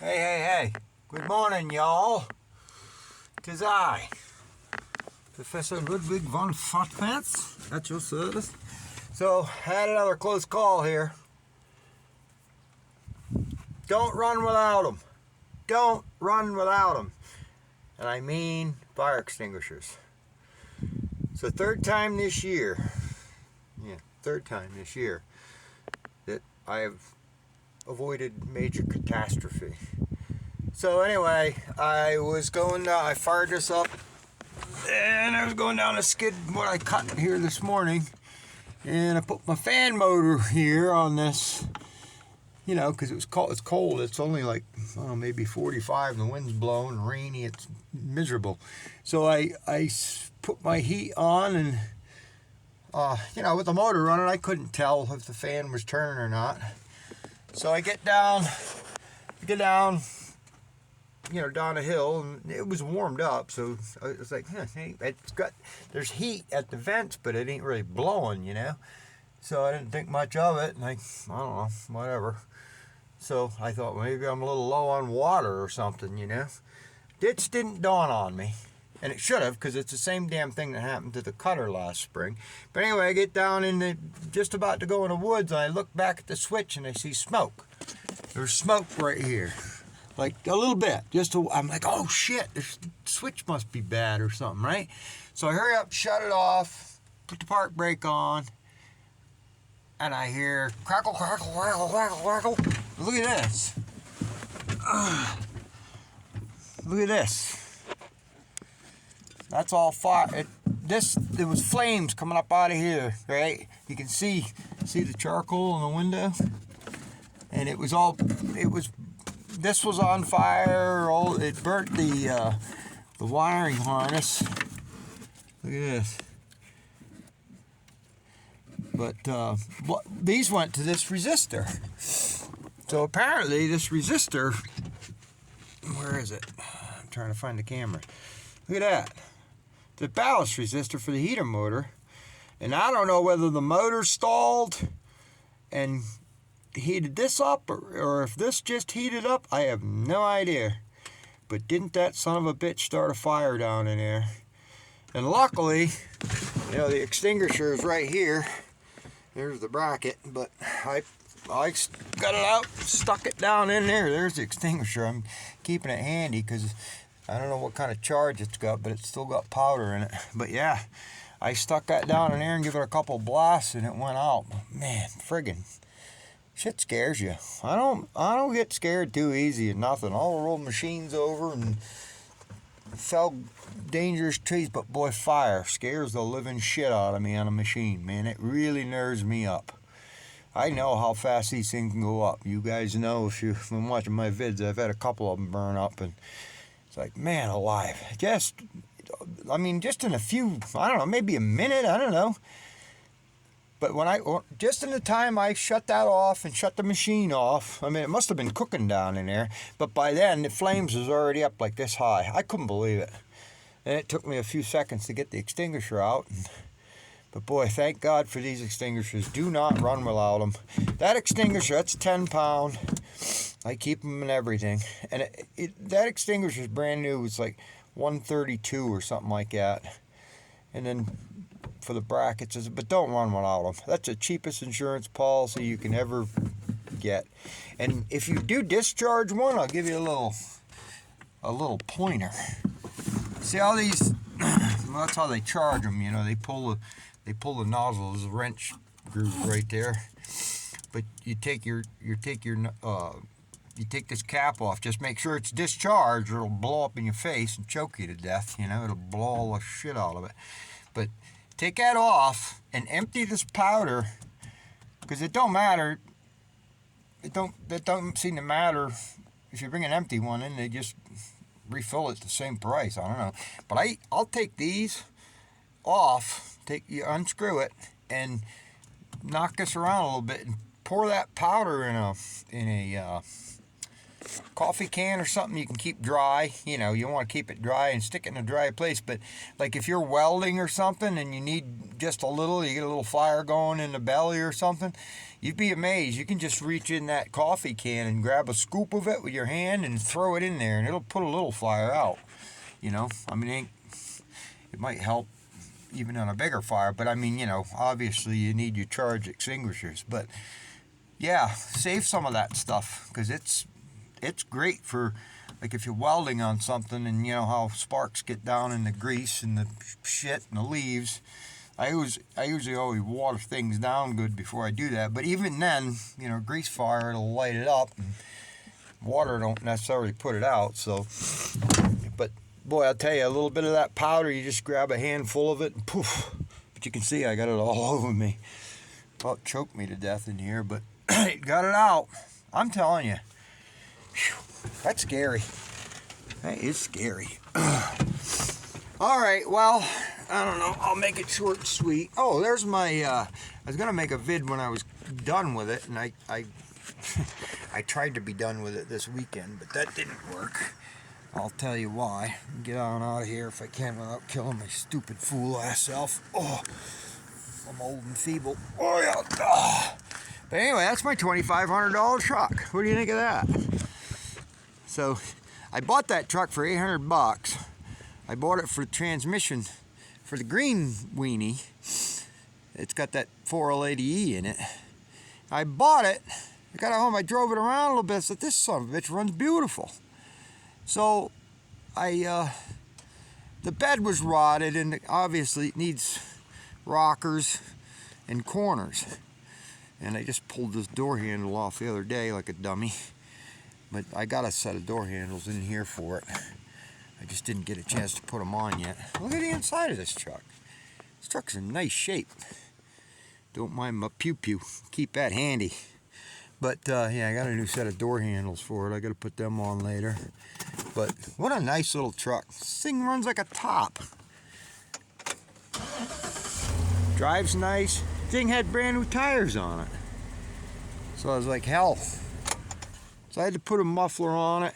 Hey. Good morning, y'all. 'Tis I, Professor Ludwig von Fatpants, at your service. So, had another close call here. Don't run without them. Don't run without them. And I mean fire extinguishers. It's the third time this year that I have avoided major catastrophe. So anyway, I fired this up and I was going down the skid what I cut here this morning, and I put my fan motor here on this, because it's cold. It's only like, maybe 45, and the wind's blowing and rainy. It's miserable. So I put my heat on, and with the motor running, I couldn't tell if the fan was turning or not. So I get down, down a hill, and it was warmed up. So I was like, there's heat at the vents, but it ain't really blowing, So I didn't think much of it, and I don't know, whatever. So I thought maybe I'm a little low on water or something, It didn't dawn on me. And it should have, because it's the same damn thing that happened to the cutter last spring. But anyway, I get down just about to go in the woods, and I look back at the switch, and I see smoke. There's smoke right here. Like a little bit. I'm like, oh shit, the switch must be bad or something, right? So I hurry up, shut it off, put the park brake on, and I hear crackle, crackle, crackle, crackle, crackle. Look at this. Look at this. That's all fire. There was flames coming up out of here, right? You can see the charcoal in the window, and this was on fire. It burnt the wiring harness. Look at this. But these went to this resistor. So apparently this resistor, where is it? I'm trying to find the camera. Look at that. The ballast resistor for the heater motor, and I don't know whether the motor stalled and heated this up, or if this just heated up. I have no idea. But didn't that son of a bitch start a fire down in there? And luckily, the extinguisher is right here. There's the bracket, but I got it out, stuck it down in there. There's the extinguisher. I'm keeping it handy because I don't know what kind of charge it's got, but it's still got powder in it. But yeah, I stuck that down in there and give it a couple blasts, and it went out. Man, friggin' shit scares you. I don't get scared too easy and nothing. I'll roll machines over and fell dangerous trees, but boy, fire scares the living shit out of me on a machine, man. It really nerves me up. I know how fast these things can go up. You guys know, if you've been watching my vids, I've had a couple of them burn up, and it's like, man alive. Just in a few, I don't know, maybe a minute, I don't know. But just in the time I shut that off and shut the machine off, it must have been cooking down in there, but by then the flames was already up like this high. I couldn't believe it. And it took me a few seconds to get the extinguisher out. But boy, thank God for these extinguishers. Do not run without them. That extinguisher, that's 10 pound. I keep them and everything. And that extinguisher is brand new. It's like 132 or something like that. And then for the brackets, but don't run without them. That's the cheapest insurance policy you can ever get. And if you do discharge one, I'll give you a little pointer. See all these? Well, that's how they charge them. They pull the nozzle. There's a wrench groove right there. But you take this cap off. Just make sure it's discharged, or it'll blow up in your face and choke you to death. It'll blow all the shit out of it. But take that off and empty this powder, because it don't matter. It don't seem to matter if you bring an empty one in. They just refill it at the same price. I don't know, but I'll take these off. You unscrew it and knock this around a little bit and pour that powder in a coffee can or something you can keep dry. You know, you want to keep it dry and stick it in a dry place. But like if you're welding or something and you need just a little, you get a little fire going in the belly or something, you'd be amazed. You can just reach in that coffee can and grab a scoop of it with your hand and throw it in there, and it'll put a little fire out. You know, I mean, it might help even on a bigger fire, but I mean, you know, obviously you need your charge extinguishers. But yeah, save some of that stuff, because it's great for, like, if you're welding on something and you know how sparks get down in the grease and the shit and the leaves. I usually always water things down good before I do that, but even then, you know, grease fire, it'll light it up, and water don't necessarily put it out. So, but boy, I'll tell you, a little bit of that powder, you just grab a handful of it and poof. But you can see I got it all over me. About choked me to death in here, but got it out. I'm telling you. Whew, that's scary. That is scary. All right, well, I don't know. I'll make it short and sweet. Oh, there's my, I was going to make a vid when I was done with it, and I I tried to be done with it this weekend, but that didn't work. I'll tell you why. Get on out of here if I can without killing my stupid fool-ass self. Oh, I'm old and feeble. Oh, yeah. Oh. But anyway, that's my $2,500 truck. What do you think of that? So, I bought that truck for $800. I bought it for the transmission, for the green weenie. It's got that 4L80E in it. I bought it. I got it home. I drove it around a little bit. I said, this son of a bitch runs beautiful. So, the bed was rotted, and obviously it needs rockers and corners. And I just pulled this door handle off the other day like a dummy. But I got a set of door handles in here for it. I just didn't get a chance to put them on yet. Look at the inside of this truck. This truck's in nice shape. Don't mind my pew-pew. Keep that handy. But yeah, I got a new set of door handles for it. I got to put them on later. But what a nice little truck. This thing runs like a top. Drives nice. Thing had brand new tires on it. So I was like, hell. So I had to put a muffler on it.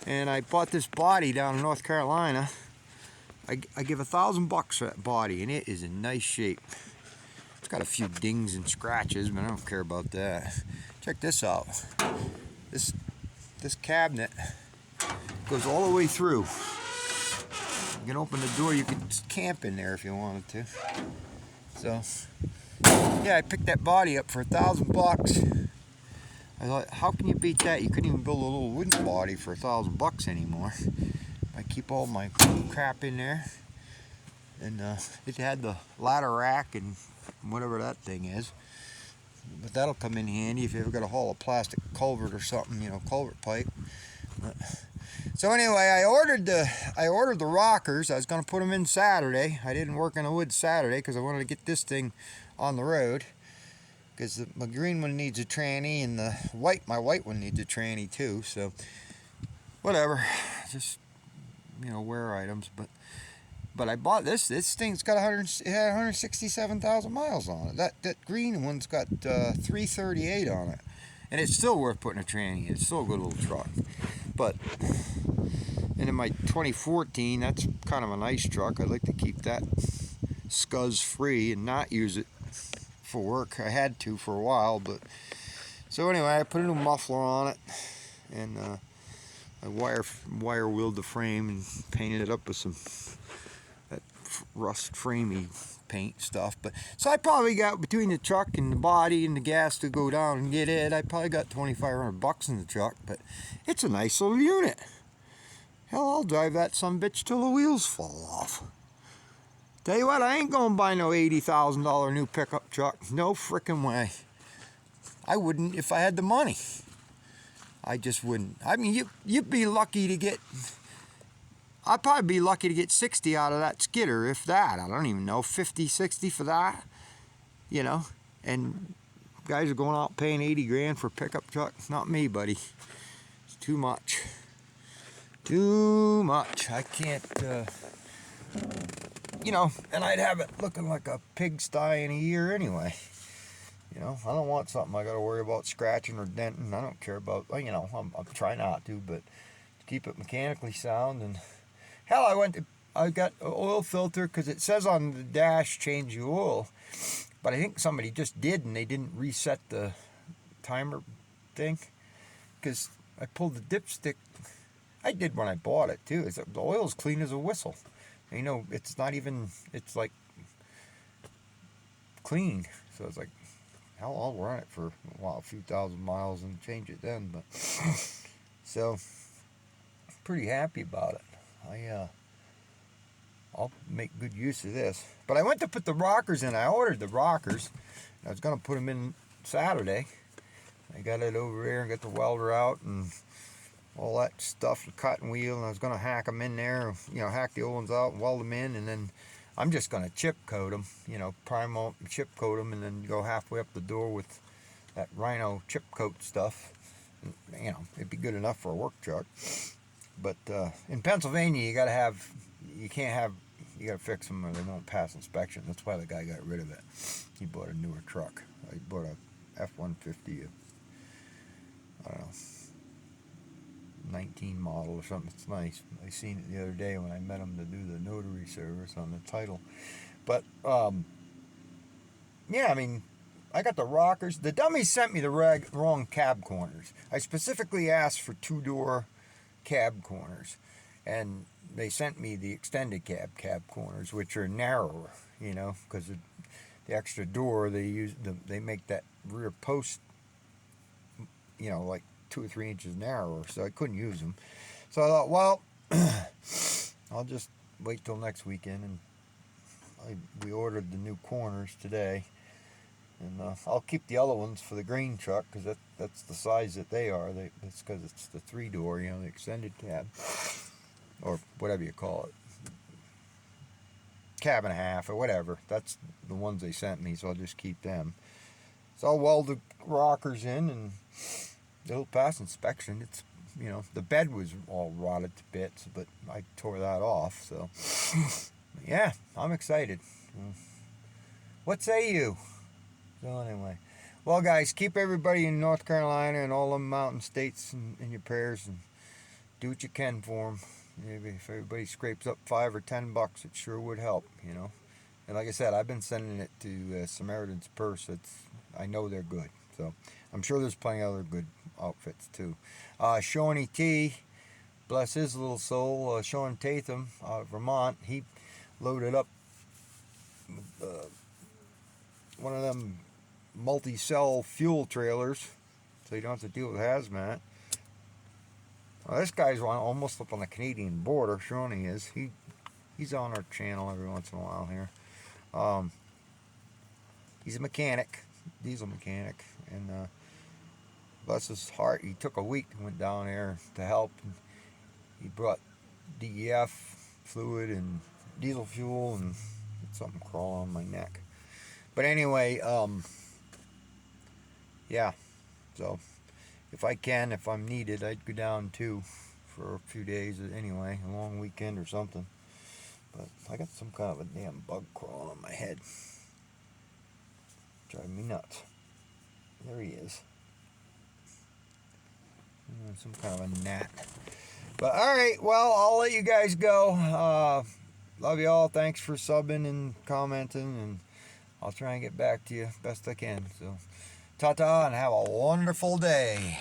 And I bought this body down in North Carolina. I give $1,000 for that body, and it is in nice shape. It's got a few dings and scratches, but I don't care about that. Check this out. This cabinet goes all the way through. You can open the door. You could camp in there if you wanted to. So, yeah, I picked that body up for $1,000. I thought, how can you beat that? You couldn't even build a little wooden body for $1,000 anymore. I keep all my crap in there, and it had the ladder rack and whatever that thing is. But that'll come in handy if you ever got to haul a plastic culvert or something, you know, culvert pipe. So anyway, I ordered the rockers. I was going to put them in Saturday. I didn't work on the wood Saturday because I wanted to get this thing on the road. Because my green one needs a tranny, and my white one needs a tranny too. So whatever, just, you know, wear items. But I bought this. This thing's got 167,000 miles on it. That green one's got 338 on it, and it's still worth putting a tranny in. It's still a good little truck. But and in my 2014, that's kind of a nice truck. I'd like to keep that scuzz free and not use it for work. I had to for a while, but so anyway, I put a new muffler on it, and I wire wheeled the frame and painted it up with some that rust framey paint stuff. But so I probably got, between the truck and the body and the gas to go down and get it, I probably got $2,500 in the truck. But it's a nice little unit. Hell, I'll drive that sumbitch till the wheels fall off. Tell you what, I ain't gonna buy no $80,000 new pickup truck. No frickin' way. I wouldn't if I had the money. I just wouldn't. I mean, you'd be lucky to get, I'd probably be lucky to get 60 out of that skidder, if that. I don't even know, 50, 60 for that, you know. And guys are going out paying 80 grand for a pickup truck. Not me, buddy. It's too much. Too much. I can't, you know, and I'd have it looking like a pigsty in a year anyway. You know, I don't want something I got to worry about scratching or denting. I don't care about, you know, I'm trying not to, but to keep it mechanically sound. And hell, I got an oil filter because it says on the dash change the oil, but I think somebody just did and they didn't reset the timer thing because I pulled the dipstick. I did when I bought it too. The oil's clean as a whistle. You know, it's not even, it's like clean. So it's like, hell, I'll run it for a few thousand miles and change it then. But so pretty happy about it. I'll make good use of this. But I went to put the rockers in. I ordered the rockers. I was gonna put them in Saturday. I got it over there and got the welder out and all that stuff, the cutting wheel, and I was gonna hack them in there, you know, hack the old ones out and weld them in, and then I'm just gonna chip coat them, you know, prime them, chip coat them, and then go halfway up the door with that Rhino chip coat stuff. And, you know, it'd be good enough for a work truck. But in Pennsylvania, you gotta fix them or they won't pass inspection. That's why the guy got rid of it. He bought a newer truck. He bought a F-150. I don't know, 19 model or something. It's nice. I seen it the other day when I met him to do the notary service on the title. But yeah, I mean, I got the rockers. The dummies sent me the wrong cab corners. I specifically asked for 2-door cab corners, and they sent me the extended cab corners, which are narrower, you know, because the extra door they make that rear post, you know, like 2 or 3 inches narrower, so I couldn't use them. So I thought, well, I'll just wait till next weekend, and we ordered the new corners today, and I'll keep the other ones for the green truck because that's the size that they are. That's because it's the 3-door, you know, the extended cab, or whatever you call it, cab and a half or whatever. That's the ones they sent me, so I'll just keep them. So I'll weld the rockers in and it'll pass inspection. It's, you know, the bed was all rotted to bits, but I tore that off. So yeah, I'm excited. What say you? So anyway, well guys, keep everybody in North Carolina and all the mountain states in your prayers, and do what you can for them. Maybe if everybody scrapes up $5 or $10, it sure would help, you know. And like I said, I've been sending it to Samaritan's Purse. I know they're good, so I'm sure there's plenty of other good outfits too. Shawnee T, bless his little soul, Sean Tatham, Vermont, he loaded up one of them multi-cell fuel trailers, so you don't have to deal with hazmat. Well, this guy's almost up on the Canadian border. Shawnee is. He's on our channel every once in a while here. He's a mechanic, diesel mechanic, and bless his heart, he took a week and went down there to help. And he brought DEF fluid and diesel fuel, and something crawl on my neck. But anyway, yeah, so if I'm needed, I'd go down too for a few days anyway, a long weekend or something. But I got some kind of a damn bug crawling on my head. Driving me nuts. There he is. Some kind of a gnat. But alright, well, I'll let you guys go. Love you all. Thanks for subbing and commenting, and I'll try and get back to you best I can. So, ta-ta, and have a wonderful day.